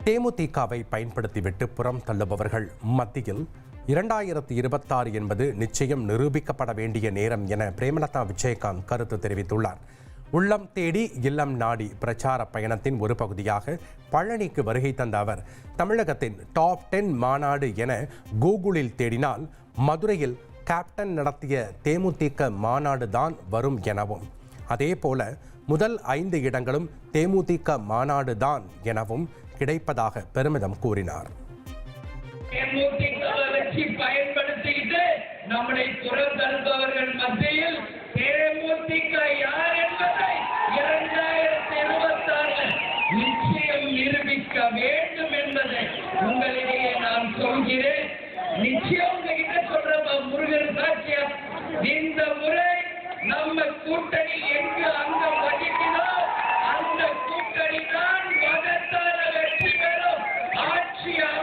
தேமுதிகவை பயன்படுத்திவிட்டு புறம் தள்ளுபவர்கள் மத்தியில் 2026 என்பது நிச்சயம் நிரூபிக்கப்பட வேண்டிய நேரம் என பிரேமலதா விஜயகாந்த் கருத்து தெரிவித்துள்ளார். உள்ளம் தேடி இல்லம் நாடி பிரச்சார பயணத்தின் ஒரு பகுதியாக பழனிக்கு வருகை தந்த அவர் தமிழகத்தின் டாப் 10 மாநாடு என கூகுளில் தேடினால் மதுரையில் கேப்டன் நடத்திய தேமுதிக மாநாடு தான் வரும் எனவும், அதேபோல முதல் 5 இடங்களும் தேமுதிக மாநாடு தான் எனவும் கிடைப்பதாக பெருமிதம் கூறினார். பயன்படுத்திக்கிட்டு நம்மை புறந்தள்ளுபவர்கள் மத்தியில் தேமுதிக யார் என்பதை 2026 நிச்சயம் நிரூபிக்க வேண்டும் என்பதை உங்களிடையே நான் சொல்கிறேன். நிச்சயம் உங்ககிட்ட சொல்ற முருகன் சாட்சியா, இந்த முறை நம்ம கூட்டணி எங்கு அங்க வகிக்கிறோ அந்த கூட்டணி தான் மகத்தான வெற்றி பெறும் ஆட்சியாக